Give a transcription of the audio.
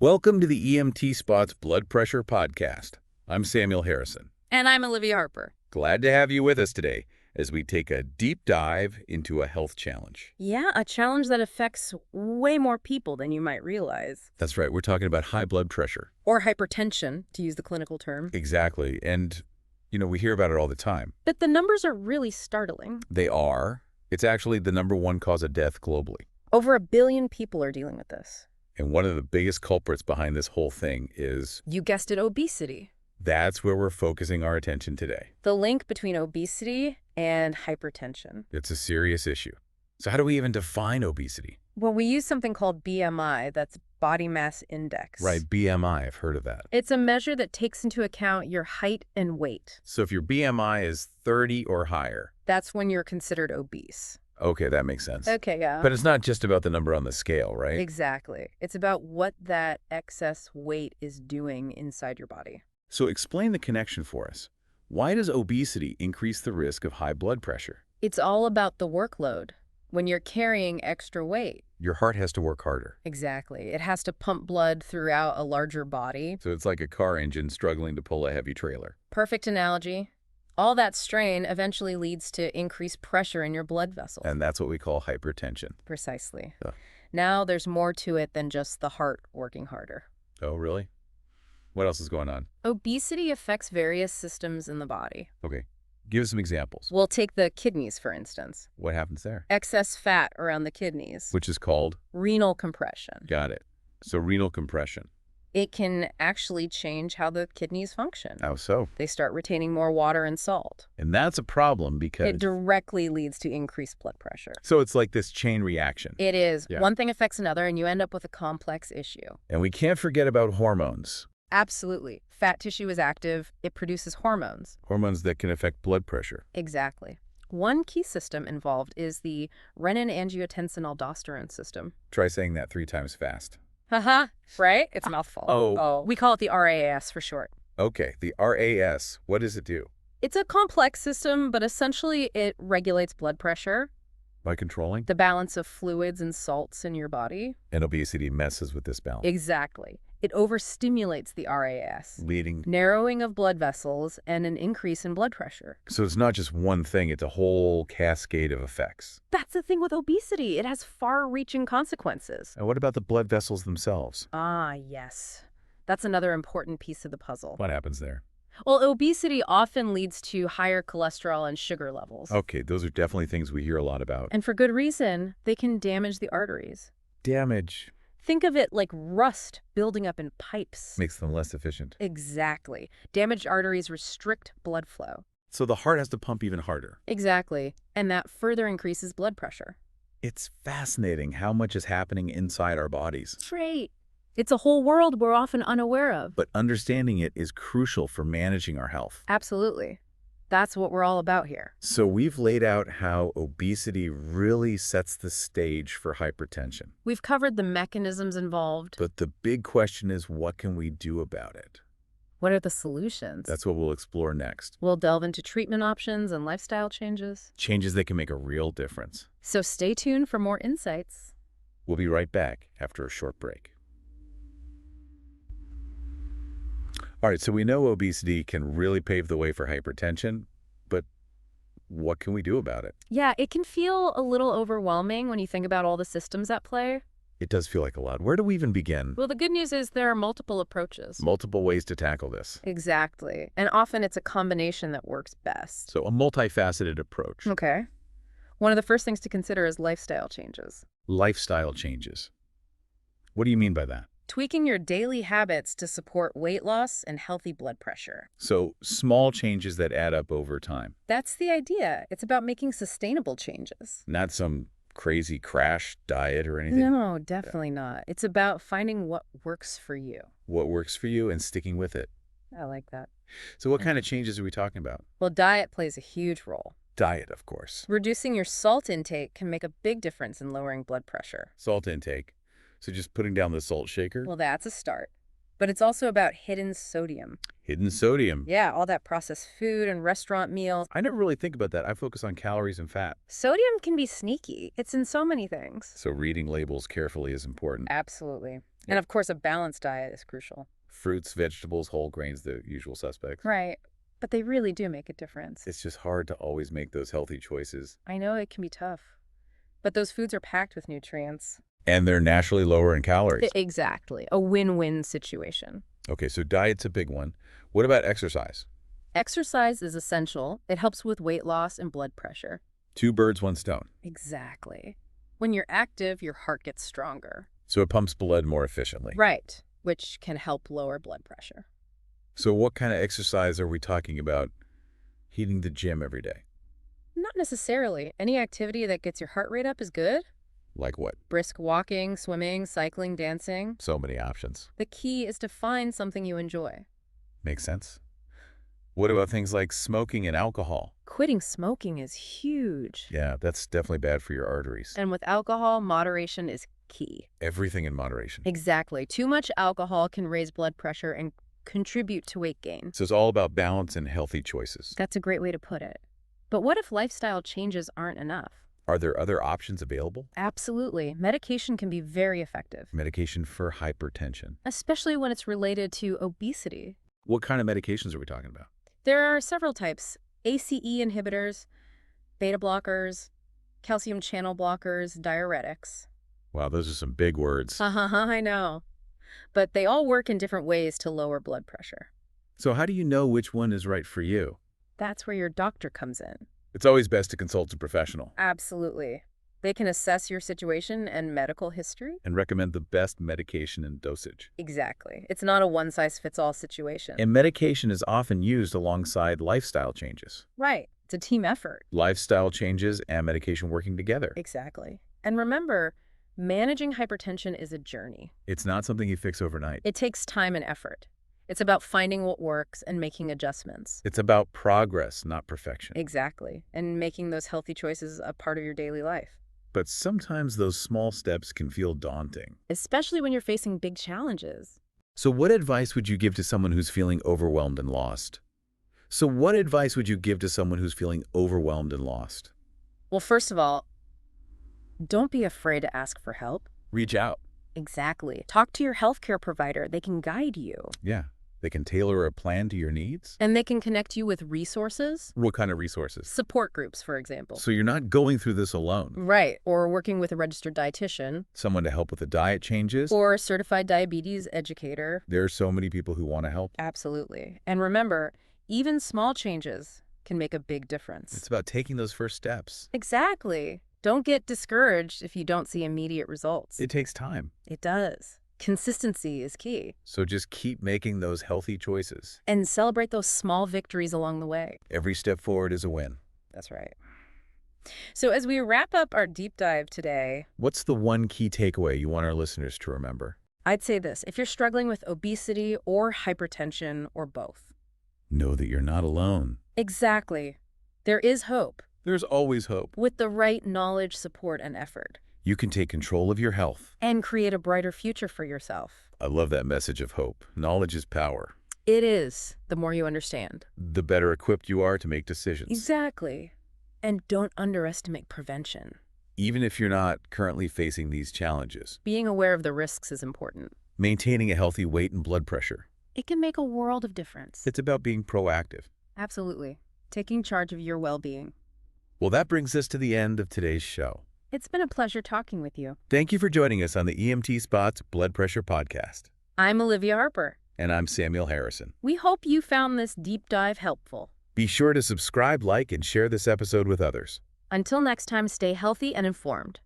Welcome to the EMT Spot's Blood Pressure Podcast. I'm Samuel Harrison. And I'm Olivia Harper. Glad to have you with us today as we take a deep dive into a health challenge. Yeah, a challenge that affects way more people than you might realize. That's right, we're talking about high blood pressure. Or hypertension, to use the clinical term. Exactly, and, we hear about it all the time. But the numbers are really startling. They are. It's actually the #1 cause of death globally. Over 1 billion people are dealing with this. And one of the biggest culprits behind this whole thing is... You guessed it, obesity. That's where we're focusing our attention today. The link between obesity and hypertension. It's a serious issue. So how do we even define obesity? Well, we use something called BMI, that's body mass index. Right, BMI, I've heard of that. It's a measure that takes into account your height and weight. So if your BMI is 30 or higher... That's when you're considered obese. Okay, that makes sense. Okay, yeah. But it's not just about the number on the scale, right? Exactly. It's about what that excess weight is doing inside your body. So explain the connection for us. Why does obesity increase the risk of high blood pressure? It's all about the workload. When you're carrying extra weight. Your heart has to work harder. Exactly. It has to pump blood throughout a larger body. So it's like a car engine struggling to pull a heavy trailer. Perfect analogy. All that strain eventually leads to increased pressure in your blood vessels. And that's what we call hypertension. Precisely. Ugh. Now there's more to it than just the heart working harder. Oh, really? What else is going on? Obesity affects various systems in the body. Okay. Give us some examples. We'll take the kidneys, for instance. What happens there? Excess fat around the kidneys. Which is called? Renal compression. Got it. So renal compression. It can actually change how the kidneys function. How so? They start retaining more water and salt. And that's a problem because... It directly leads to increased blood pressure. So it's like this chain reaction. It is. Yeah. One thing affects another, and you end up with a complex issue. And we can't forget about hormones. Absolutely. Fat tissue is active. It produces hormones. Hormones that can affect blood pressure. Exactly. One key system involved is the renin-angiotensin-aldosterone system. Try saying that 3 times fast. Haha, right? It's a mouthful. Oh. We call it the RAS for short. Okay, the RAS, what does it do? It's a complex system, but essentially it regulates blood pressure, By controlling? the balance of fluids and salts in your body. And obesity messes with this balance. Exactly. It overstimulates the RAS, Leading... narrowing of blood vessels and an increase in blood pressure. So it's not just one thing, it's a whole cascade of effects. That's the thing with obesity. It has far-reaching consequences. And what about the blood vessels themselves? Ah, yes. That's another important piece of the puzzle. What happens there? Well, obesity often leads to higher cholesterol and sugar levels. Okay, those are definitely things we hear a lot about. And for good reason, they can damage the arteries. Damage Think of it like rust building up in pipes. makes them less efficient. Exactly. Damaged arteries restrict blood flow. So the heart has to pump even harder. Exactly. And that further increases blood pressure. It's fascinating how much is happening inside our bodies. Great. It's a whole world we're often unaware of. But understanding it is crucial for managing our health. Absolutely. That's what we're all about here. So we've laid out how obesity really sets the stage for hypertension. We've covered the mechanisms involved. But the big question is, what can we do about it? What are the solutions? That's what we'll explore next. We'll delve into treatment options and lifestyle changes. Changes that can make a real difference. So stay tuned for more insights. We'll be right back after a short break. All right, so we know obesity can really pave the way for hypertension, but what can we do about it? Yeah, it can feel a little overwhelming when you think about all the systems at play. It does feel like a lot. Where do we even begin? Well, the good news is there are multiple approaches. Multiple ways to tackle this. Exactly. And often it's a combination that works best. So a multifaceted approach. Okay. One of the first things to consider is lifestyle changes. Lifestyle changes. What do you mean by that? Tweaking your daily habits to support weight loss and healthy blood pressure. So small changes that add up over time. That's the idea. It's about making sustainable changes. Not some crazy crash diet or anything. No, definitely not. It's about finding what works for you. What works for you and sticking with it. I like that. So what kind of changes are we talking about? Well, diet plays a huge role. Diet, of course. Reducing your salt intake can make a big difference in lowering blood pressure. Salt intake. So just putting down the salt shaker? Well, that's a start. But it's also about hidden sodium. Hidden sodium. Yeah, all that processed food and restaurant meals. I never really think about that. I focus on calories and fat. Sodium can be sneaky. It's in so many things. So reading labels carefully is important. Absolutely. And of course, a balanced diet is crucial. Fruits, vegetables, whole grains, the usual suspects. Right. But they really do make a difference. It's just hard to always make those healthy choices. I know it can be tough, but those foods are packed with nutrients. And they're naturally lower in calories. Exactly. A win-win situation. Okay, so diet's a big one. What about exercise? Exercise is essential. It helps with weight loss and blood pressure. Two birds, one stone. Exactly. When you're active, your heart gets stronger. So it pumps blood more efficiently. Right, which can help lower blood pressure. So what kind of exercise are we talking about? Hitting the gym every day? Not necessarily. Any activity that gets your heart rate up is good. Like what? Brisk walking, swimming, cycling, dancing. So many options. The key is to find something you enjoy. Makes sense. What about things like smoking and alcohol? Quitting smoking is huge. Yeah, that's definitely bad for your arteries. And with alcohol, moderation is key. Everything in moderation. Exactly. Too much alcohol can raise blood pressure and contribute to weight gain. So it's all about balance and healthy choices. That's a great way to put it. But what if lifestyle changes aren't enough? Are there other options available? Absolutely. Medication can be very effective, Medication for hypertension. especially when it's related to obesity. What kind of medications are we talking about? There are several types: ACE inhibitors, beta blockers, calcium channel blockers, diuretics. Wow, those are some big words. I know. But they all work in different ways to lower blood pressure. So how do you know which one is right for you? That's where your doctor comes in. It's always best to consult a professional Absolutely. They can assess your situation and medical history. and recommend the best medication and dosage. Exactly. It's not a one-size-fits-all situation. And medication is often used alongside lifestyle changes. Right. It's a team effort. Lifestyle changes and medication working together. Exactly. And remember, managing hypertension is a journey. It's not something you fix overnight. It takes time and effort. It's about finding what works and making adjustments. It's about progress, not perfection. Exactly. And making those healthy choices a part of your daily life. But sometimes those small steps can feel daunting. Especially when you're facing big challenges. So what advice would you give to someone who's feeling overwhelmed and lost? Well, first of all, don't be afraid to ask for help. Reach out. Exactly. Talk to your healthcare provider. They can guide you. Yeah. They can tailor a plan to your needs. And they can connect you with resources. What kind of resources? Support groups, for example. So you're not going through this alone. Right. Or working with a registered dietitian. Someone to help with the diet changes. Or a certified diabetes educator. There are so many people who want to help. Absolutely. And remember, even small changes can make a big difference. It's about taking those first steps. Exactly. Don't get discouraged if you don't see immediate results. It takes time. It does. Consistency is key. So just keep making those healthy choices. And celebrate those small victories along the way. Every step forward is a win. That's right. So as we wrap up our deep dive today, What's the one key takeaway you want our listeners to remember? I'd say this: if you're struggling with obesity or hypertension or both. Know that you're not alone. Exactly. There is hope. There's always hope. With the right knowledge, support, and effort. You can take control of your health. And create a brighter future for yourself. I love that message of hope. Knowledge is power. It is, the more you understand. The better equipped you are to make decisions. Exactly. And don't underestimate prevention. Even if you're not currently facing these challenges. Being aware of the risks is important. Maintaining a healthy weight and blood pressure. It can make a world of difference. It's about being proactive. Absolutely. Taking charge of your well-being. Well, that brings us to the end of today's show. It's been a pleasure talking with you. Thank you for joining us on the TheEMTSpot's Blood Pressure Podcast. I'm Olivia Harper. And I'm Samuel Harrison. We hope you found this deep dive helpful. Be sure to subscribe, like, and share this episode with others. Until next time, stay healthy and informed.